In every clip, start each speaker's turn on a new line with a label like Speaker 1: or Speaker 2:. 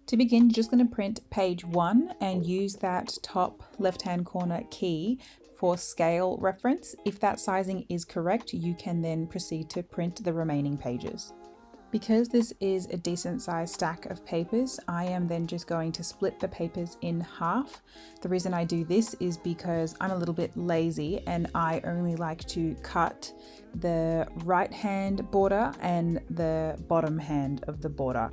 Speaker 1: To begin, you're just going to print page 1 and use that top left-hand corner key for scale reference. If that sizing is correct, you can then proceed to print the remaining pages. Because this is a decent sized stack of papers, I am then just going to split the papers in half. The reason I do this is because I'm a little bit lazy and I only like to cut the right hand border and the bottom hand of the border.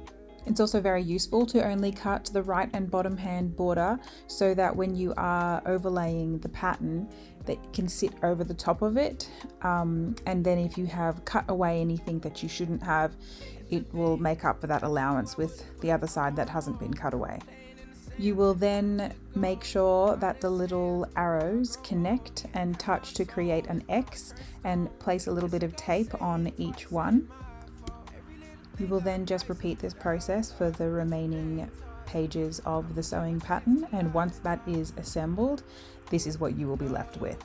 Speaker 1: It's also very useful to only cut the right and bottom hand border so that when you are overlaying the pattern, that can sit over the top of it. And then if you have cut away anything that you shouldn't have, it will make up for that allowance with the other side that hasn't been cut away. You will then make sure that the little arrows connect and touch to create an X and place a little bit of tape on each one. You will then just repeat this process for the remaining pages of the sewing pattern, and once that is assembled, this is what you will be left with.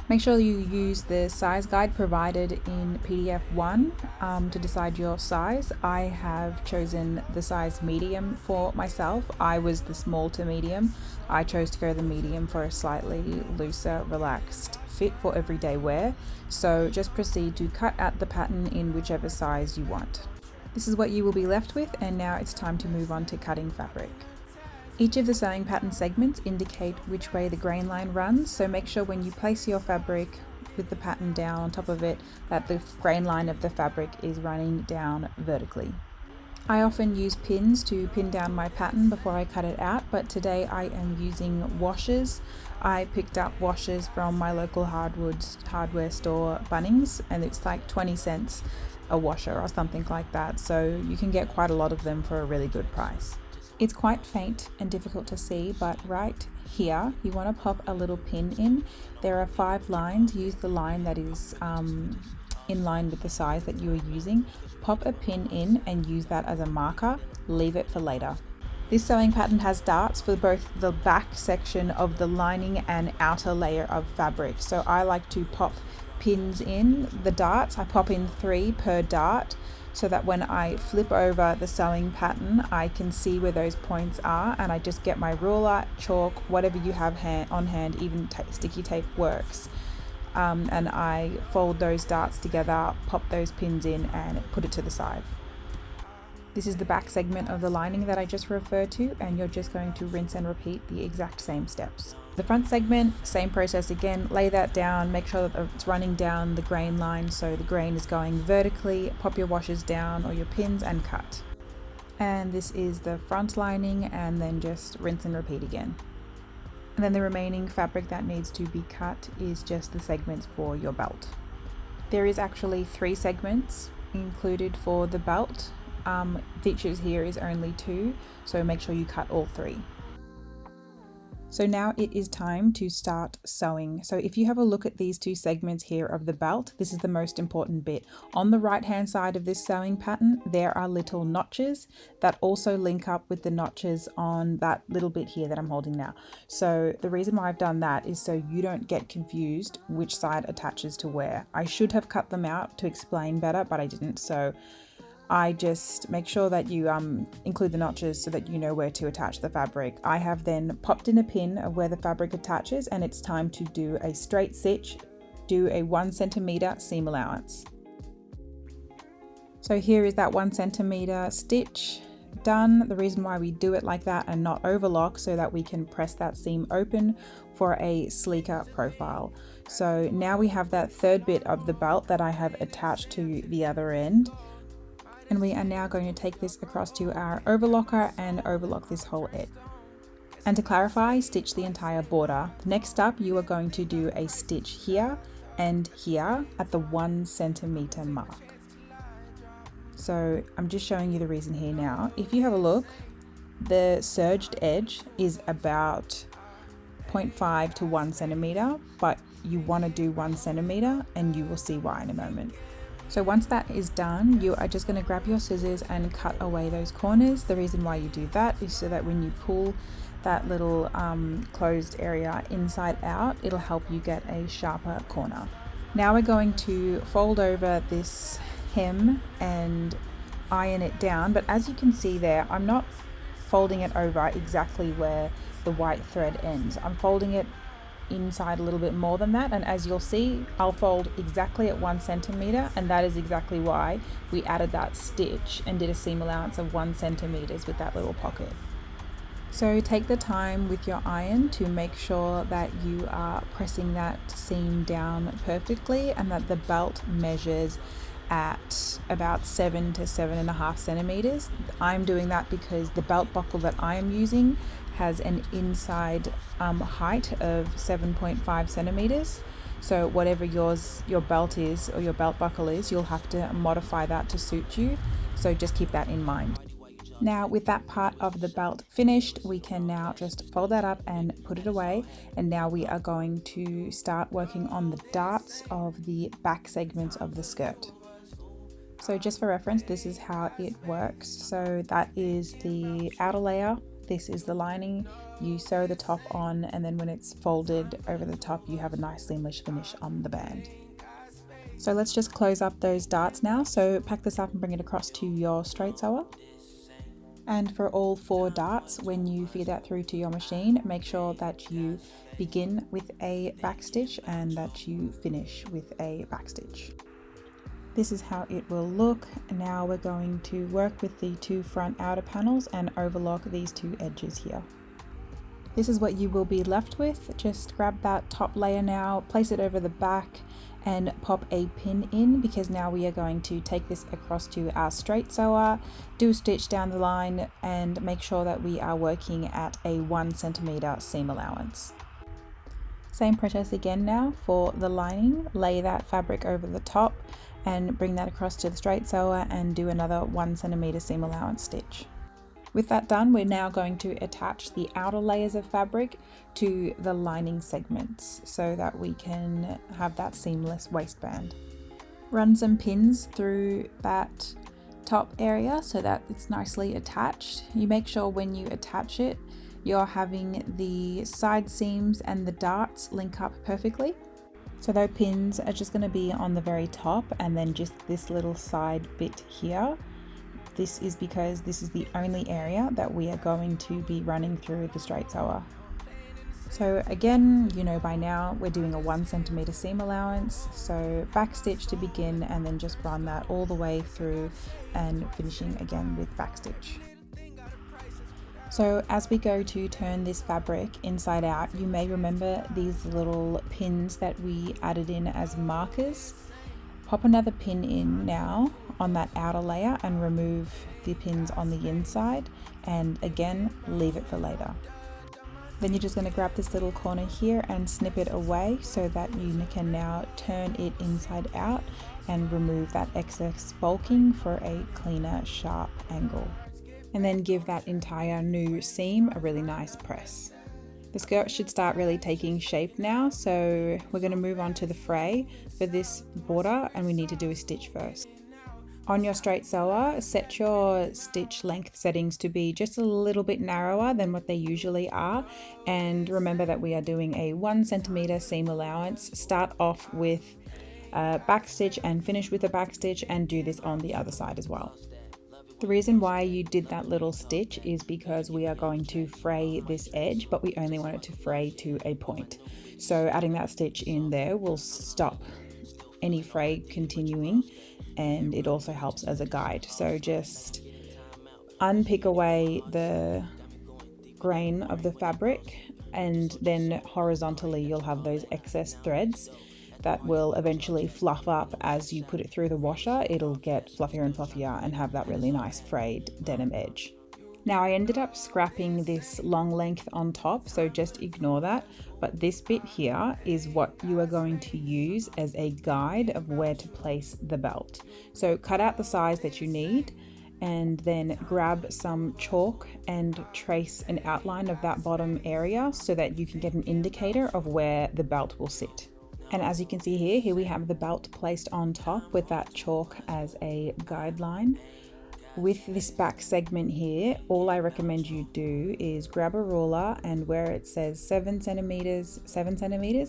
Speaker 1: Make sure you use the size guide provided in PDF 1 to decide your size. I have chosen the size medium for myself. I was the small to medium. I chose to go the medium for a slightly looser, relaxed fit for everyday wear. So just proceed to cut out the pattern in whichever size you want. This is what you will be left with, and now it's time to move on to cutting fabric. Each of the sewing pattern segments indicate which way the grain line runs, so make sure when you place your fabric with the pattern down on top of it that the grain line of the fabric is running down vertically. I often use pins to pin down my pattern before I cut it out, but today I am using washers. I picked up washers from my local hardware store, Bunnings, and it's like 20 cents a washer or something like that, so you can get quite a lot of them for a really good price. It's quite faint and difficult to see, but right here you want to pop a little pin in. There are 5 lines. Use the line that is in line with the size that you are using. Pop a pin in and use that as a marker. Leave it for later. This sewing pattern has darts for both the back section of the lining and outer layer of fabric. So I like to pop pins in the darts. I pop in 3 per dart, so that when I flip over the sewing pattern, I can see where those points are, and I just get my ruler, chalk, whatever you have on hand, even sticky tape works. And I fold those darts together, pop those pins in and put it to the side. This is the back segment of the lining that I just referred to, and you're just going to rinse and repeat the exact same steps. The front segment, same process again. Lay that down, make sure that it's running down the grain line so the grain is going vertically. Pop your washers down or your pins and cut. And this is the front lining, and then just rinse and repeat again. And then the remaining fabric that needs to be cut is just the segments for your belt. There is actually 3 segments included for the belt. Features here is only 2, so make sure you cut all 3. So now it is time to start sewing. So if you have a look at these 2 segments here of the belt, this is the most important bit. On the right hand side of this sewing pattern, there are little notches that also link up with the notches on that little bit here that I'm holding now. So the reason why I've done that is so you don't get confused which side attaches to where. I should have cut them out to explain better, but I didn't. So I just make sure that you include the notches so that you know where to attach the fabric. I have then popped in a pin of where the fabric attaches, and it's time to do a straight stitch, do a 1 centimeter seam allowance. So here is that 1 centimeter stitch done. The reason why we do it like that and not overlock, so that we can press that seam open for a sleeker profile. So now we have that 3rd bit of the belt that I have attached to the other end. And we are now going to take this across to our overlocker and overlock this whole edge. And to clarify, stitch the entire border. Next up, you are going to do a stitch here and here at the 1 centimeter mark. So I'm just showing you the reason here now. If you have a look, the serged edge is about 0.5 to 1 centimeter, but you want to do 1 centimeter, and you will see why in a moment. So once that is done, you are just going to grab your scissors and cut away those corners. The reason why you do that is so that when you pull that little closed area inside out, it'll help you get a sharper corner. Now we're going to fold over this hem and iron it down, but as you can see there, I'm not folding it over exactly where the white thread ends. I'm folding it inside a little bit more than that, and as you'll see, I'll fold exactly at 1 centimeter, and that is exactly why we added that stitch and did a seam allowance of 1 centimeter with that little pocket. So take the time with your iron to make sure that you are pressing that seam down perfectly and that the belt measures at about 7 to 7.5 centimeters. I'm doing that because the belt buckle that I am using has an inside height of 7.5 centimeters. So whatever your belt is, or your belt buckle is, you'll have to modify that to suit you. So just keep that in mind. Now with that part of the belt finished, we can now just fold that up and put it away. And now we are going to start working on the darts of the back segments of the skirt. So just for reference, this is how it works. So that is the outer layer, this is the lining, you sew the top on, and then when it's folded over the top, you have a nice seamless finish on the band. So let's just close up those darts now. So pack this up and bring it across to your straight sewer. And for all 4 darts, when you feed that through to your machine, make sure that you begin with a back stitch and that you finish with a back stitch. This is how it will look. Now we're going to work with the 2 front outer panels and overlock these 2 edges here. This is what you will be left with. Just grab that top layer now, place it over the back and pop a pin in, because now we are going to take this across to our straight sewer, do a stitch down the line and make sure that we are working at a 1 centimeter seam allowance. Same process again now for the lining. Lay that fabric over the top and bring that across to the straight sewer and do another 1 centimeter seam allowance stitch. With that done, we're now going to attach the outer layers of fabric to the lining segments so that we can have that seamless waistband. Run some pins through that top area so that it's nicely attached. You make sure when you attach it, you're having the side seams and the darts link up perfectly. So those pins are just going to be on the very top, and then just this little side bit here. This is because this is the only area that we are going to be running through the straight sewer. So again, you know by now we're doing a 1 centimeter seam allowance. So back stitch to begin, and then just run that all the way through and finishing again with back stitch. So as we go to turn this fabric inside out, you may remember these little pins that we added in as markers. Pop another pin in now on that outer layer and remove the pins on the inside, and again leave it for later. Then you're just going to grab this little corner here and snip it away so that you can now turn it inside out and remove that excess bulking for a cleaner, sharp angle. And then give that entire new seam a really nice press. The skirt should start really taking shape now, so we're going to move on to the fray for this border, and we need to do a stitch first. On your straight sewer, set your stitch length settings to be just a little bit narrower than what they usually are, and remember that we are doing a 1 centimeter seam allowance. Start off with a back stitch and finish with a back stitch, and do this on the other side as well. The reason why you did that little stitch is because we are going to fray this edge, but we only want it to fray to a point. So adding that stitch in there will stop any fray continuing, and it also helps as a guide. So just unpick away the grain of the fabric, and then horizontally you'll have those excess threads that will eventually fluff up as you put it through the washer. It'll get fluffier and fluffier and have that really nice frayed denim edge. Now I ended up scrapping this long length on top, so just ignore that. But this bit here is what you are going to use as a guide of where to place the belt. So cut out the size that you need, and then grab some chalk and trace an outline of that bottom area so that you can get an indicator of where the belt will sit. And as you can see here we have the belt placed on top with that chalk as a guideline. with this back segment here, all I recommend you do is grab a ruler, and where it says 7 centimeters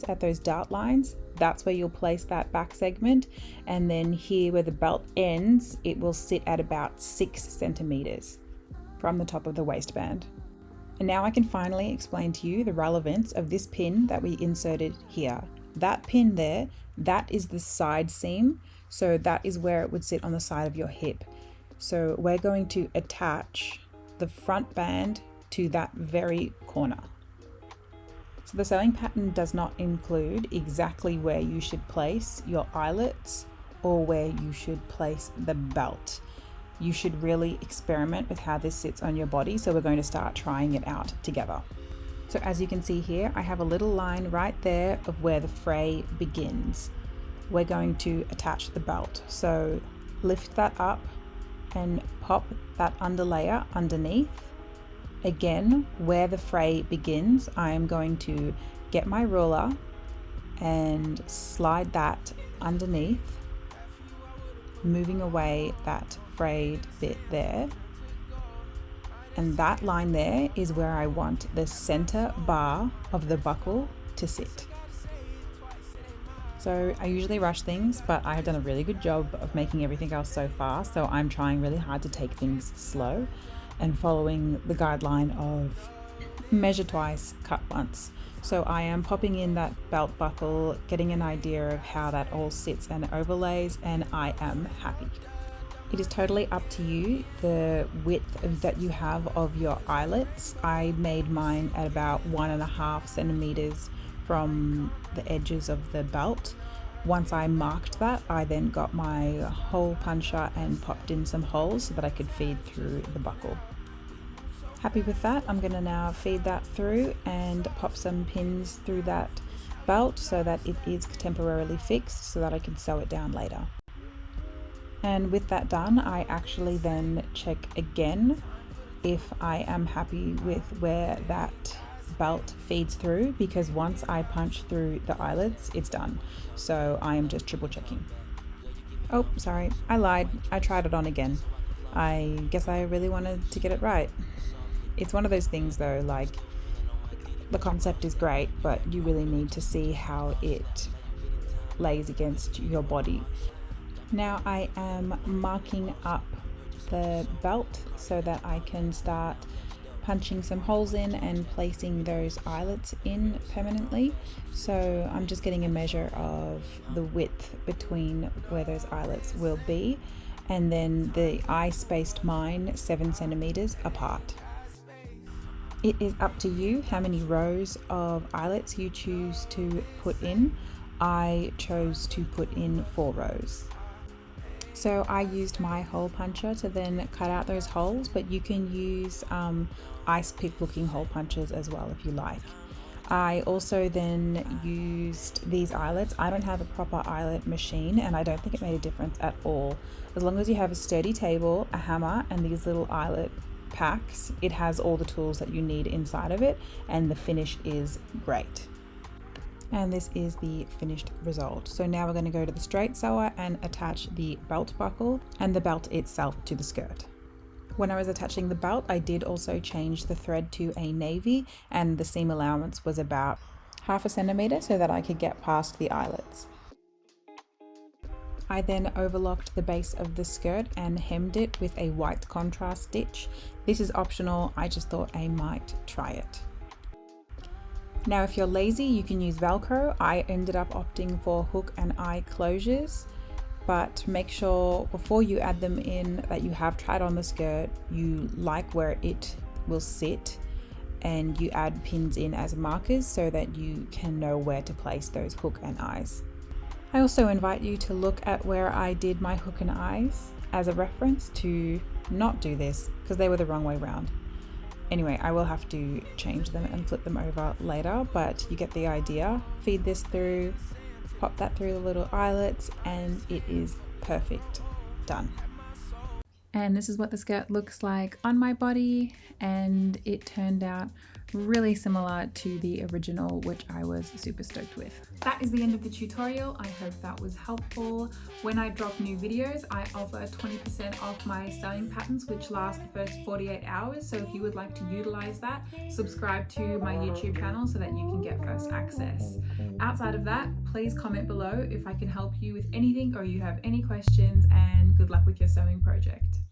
Speaker 1: at those dart lines, that's where you'll place that back segment. And then here where the belt ends, it will sit at about 6 centimeters from the top of the waistband. And now I can finally explain to you the relevance of this pin that we inserted here. That pin there, that is the side seam. So that is where it would sit on the side of your hip. So we're going to attach the front band to that very corner. So the sewing pattern does not include exactly where you should place your eyelets or where you should place the belt. You should really experiment with how this sits on your body. So we're going to start trying it out together. So as you can see here, I have a little line right there of where the fray begins. We're going to attach the belt. So lift that up and pop that underlayer underneath. Again, where the fray begins, I am going to get my ruler and slide that underneath, moving away that frayed bit there. And that line there is where I want the center bar of the buckle to sit. So I usually rush things, but I have done a really good job of making everything else so far. So I'm trying really hard to take things slow and following the guideline of measure twice, cut once. So I am popping in that belt buckle, getting an idea of how that all sits and overlays, and I am happy. It is totally up to you, the width that you have of your eyelets. I made mine at about 1.5 centimeters from the edges of the belt. Once I marked that, I then got my hole puncher and popped in some holes so that I could feed through the buckle. Happy with that, I'm going to now feed that through and pop some pins through that belt so that it is temporarily fixed so that I can sew it down later. And with that done, I actually then check again if I am happy with where that belt feeds through, because once I punch through the eyelets, it's done. So I am just triple checking. Oh, sorry, I lied. I tried it on again. I guess I really wanted to get it right. It's one of those things though, like the concept is great, but you really need to see how it lays against your body. Now I am marking up the belt so that I can start punching some holes in and placing those eyelets in permanently. So I'm just getting a measure of the width between where those eyelets will be, and then I spaced mine 7 centimeters apart. It is up to you how many rows of eyelets you choose to put in. I chose to put in 4 rows. So I used my hole puncher to then cut out those holes, but you can use ice pick looking hole punchers as well if you like. I also then used these eyelets. I don't have a proper eyelet machine and I don't think it made a difference at all. As long as you have a sturdy table, a hammer, and these little eyelet packs, it has all the tools that you need inside of it, and the finish is great. And this is the finished result. So now we're going to go to the straight sewer and attach the belt buckle and the belt itself to the skirt. When I was attaching the belt, I did also change the thread to a navy, and the seam allowance was about 0.5 centimeter so that I could get past the eyelets. I then overlocked the base of the skirt and hemmed it with a white contrast stitch. This is optional, I just thought I might try it. Now if you're lazy, you can use velcro. I ended up opting for hook and eye closures, but make sure before you add them in that you have tried on the skirt, you like where it will sit, and you add pins in as markers so that you can know where to place those hook and eyes. I also invite you to look at where I did my hook and eyes as a reference to not do this, because they were the wrong way around. Anyway, I will have to change them and flip them over later, but you get the idea. Feed this through, pop that through the little eyelets, and it is perfect. Done. And this is what the skirt looks like on my body, and it turned out really similar to the original, which I was super stoked with. That is the end of the tutorial. I hope that was helpful. When I drop new videos, I offer 20% off my sewing patterns, which last the first 48 hours. So if you would like to utilize that, subscribe to my YouTube channel so that you can get first access. Outside of that, please comment below if I can help you with anything or you have any questions, and good luck with your sewing project.